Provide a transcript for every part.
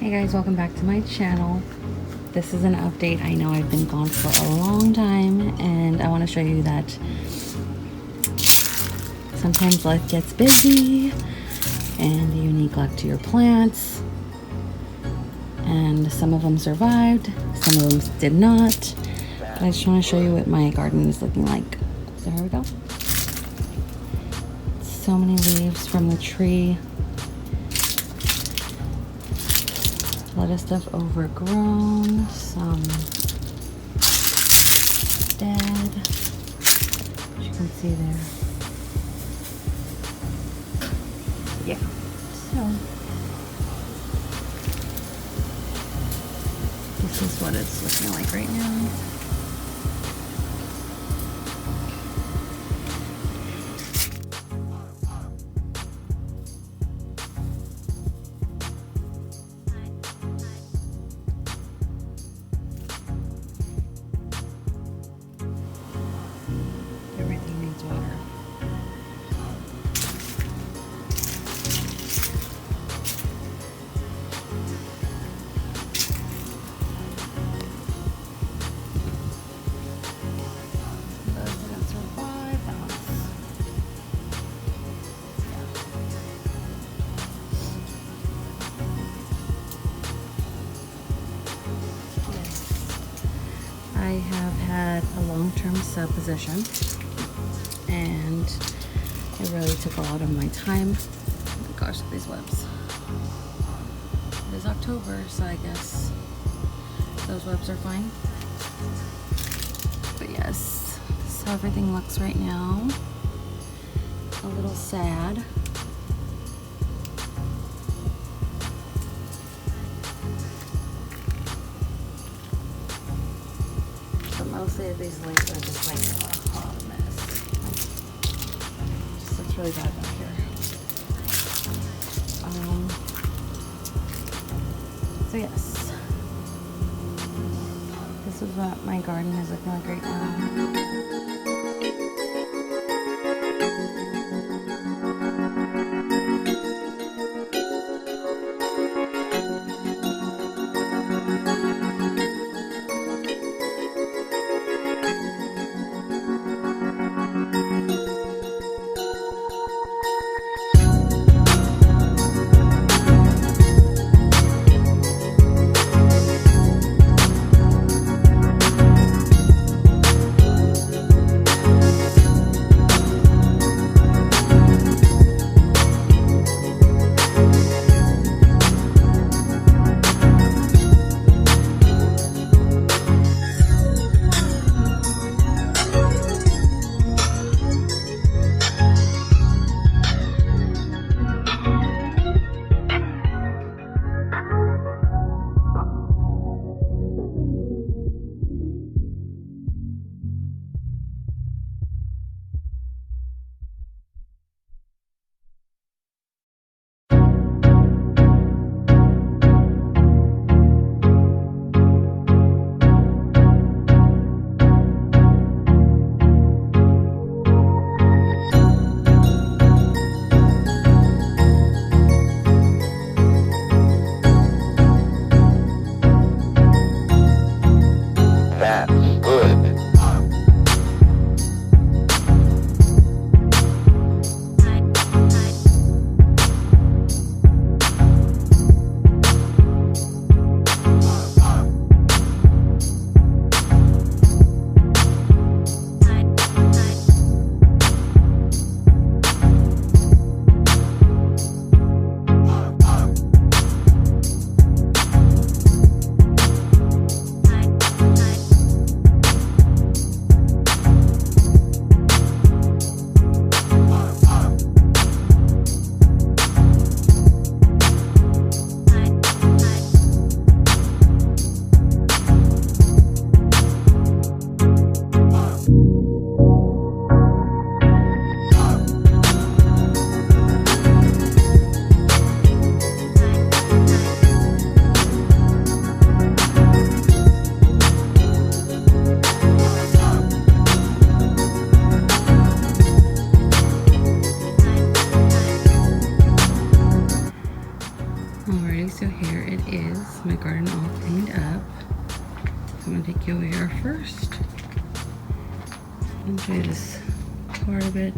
Hey guys, welcome back to my channel. This is an update. I know I've been gone for a long time and I want to show you that sometimes life gets busy and you neglect your plants, and some of them survived, some of them did not. But I just want to show you what my garden is looking like. So here we go. So many leaves from the tree. A lot of stuff overgrown, some dead, as you can see there. Yeah, so this is what it's looking like right now. Everything needs water. Those didn't survive. That one's, yeah. I have had a long-term sub position, and it really took a lot of my time. Oh my gosh, look at these webs. It is October, so I guess those webs are fine. But yes, this is how everything looks right now. A little sad. But mostly these leaves are just like a hot mess. Just looks really bad back here. So yes, this is what my garden is looking like right now. Alrighty, so here it is, my garden all cleaned up. I'm gonna take you over here first. Enjoy this part of it.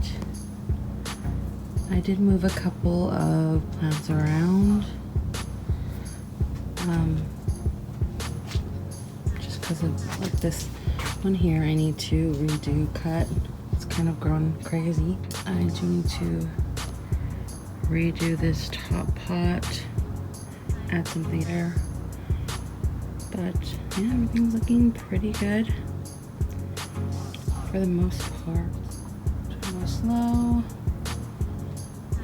I did move a couple of plants around. Just because of like this one here, I need to cut. It's kind of grown crazy. I do need to redo this top pot, add something there. But yeah, everything's looking pretty good for the most part. Go slow.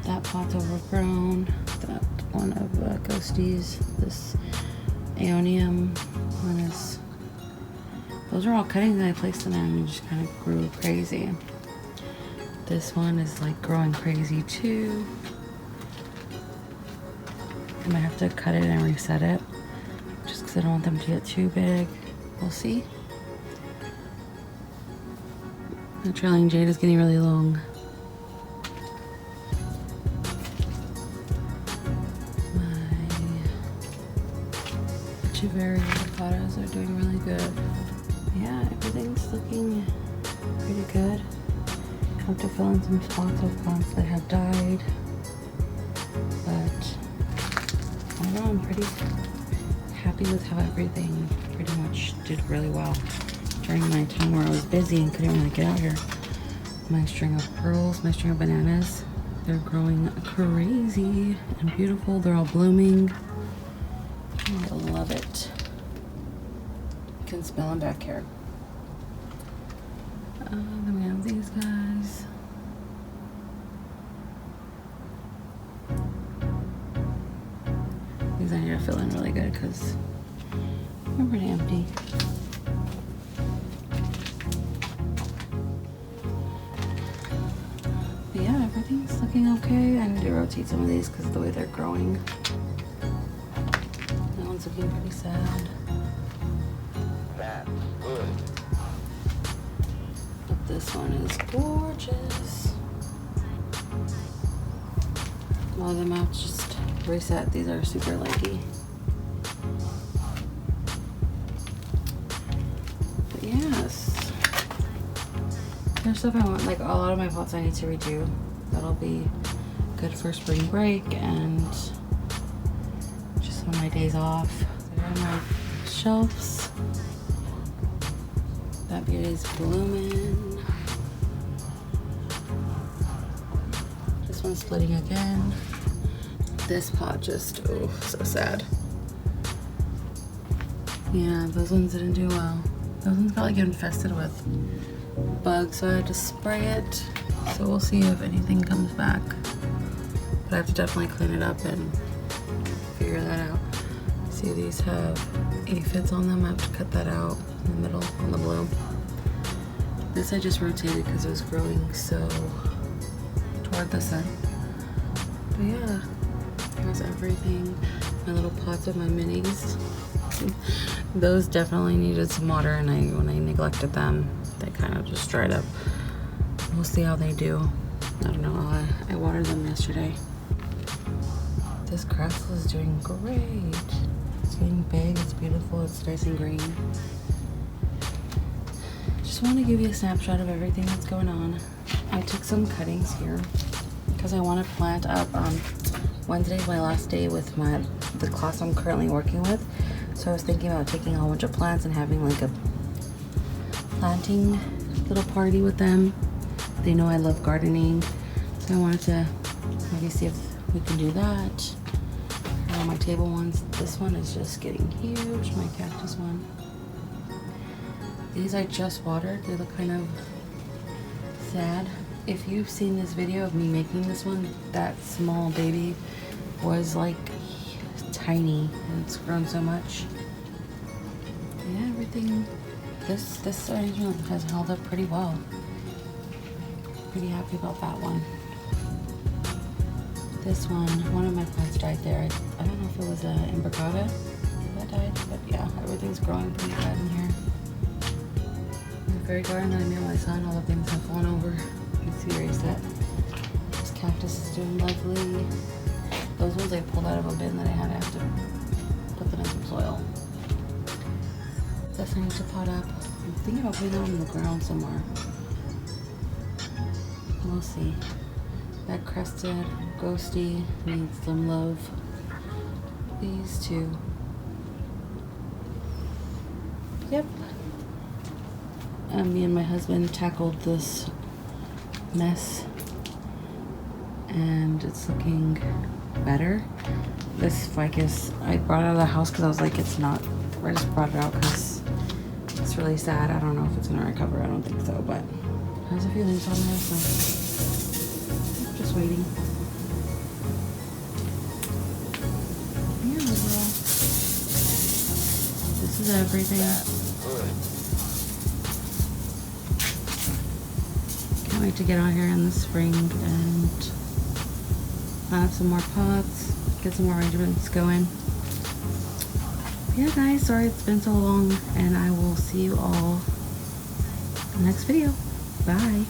That pot's overgrown. That one of Ghosties, this Aeonium one is. Those are all cuttings that I placed in there and it just kind of grew crazy. This one is like growing crazy too. I might have to cut it and reset it just because I don't want them to get too big. We'll see. The trailing jade is getting really long. Very avocados are doing really good. Yeah, everything's looking pretty good. I have to fill in some spots of plants that have died, but overall I'm pretty happy with how everything pretty much did really well during my time where I was busy and couldn't really get out here. My string of pearls, my string of bananas, they're growing crazy and beautiful. They're all blooming. I love it. You can smell them back here. Then we have these guys. These I need to fill in really good because they're pretty empty. But yeah, everything's looking okay. I need to rotate some of these because of the way they're growing. Looking pretty sad. That's good. But this one is gorgeous. All of them I've just reset. These are super leggy. But yes. There's stuff I want, like a lot of my pots I need to redo. That'll be good for spring break and on my days off. They're on my shelves. That beauty's blooming. This one's splitting again. This pot just, oh, so sad. Yeah, those ones didn't do well. Those ones got like infested with bugs, so I had to spray it. So we'll see if anything comes back. But I have to definitely clean it up and figure that out. See, these have aphids on them. I have to cut that out in the middle on the blue. This I just rotated because it was growing so toward the sun. But yeah, here's everything. My little pots of my minis. Those definitely needed some water, and when I neglected them, they kind of just dried up. We'll see how they do. I don't know. I watered them yesterday. This grass is doing great. It's getting big, it's beautiful, it's nice and green. Just want to give you a snapshot of everything that's going on. I took some cuttings here because I want to plant up. Wednesday's my last day with the class I'm currently working with. So I was thinking about taking a whole bunch of plants and having like a planting little party with them. They know I love gardening. So I wanted to maybe see if we can do that. My table ones, this one is just getting huge, my cactus one. These I just watered, they look kind of sad. If you've seen this video of me making this one, that small baby was like tiny and it's grown so much. Yeah, everything, this arrangement has held up pretty well. Pretty happy about that one. This one of my plants died there. I don't know if it was an imbricata that died, but yeah, everything's growing pretty good in here. The fairy garden that I made with my son, all the things have fallen over. You can see where he's at. This cactus is doing lovely. Those ones I pulled out of a bin that I had. I have to put them in some soil. That's I need to pot up. I'm thinking about putting them on the ground somewhere. We'll see. That crested ghosty needs some love. These two. Yep. Me and my husband tackled this mess and it's looking better. This ficus I brought out of the house because I was like, it's not. I just brought it out because it's really sad. I don't know if it's gonna recover. I don't think so, but how's it feeling? So just waiting. Yeah, overall, this is everything. Can't wait to get out here in the spring and plant some more pots, get some more arrangements going. Yeah, guys, sorry it's been so long, and I will see you all in the next video. Bye.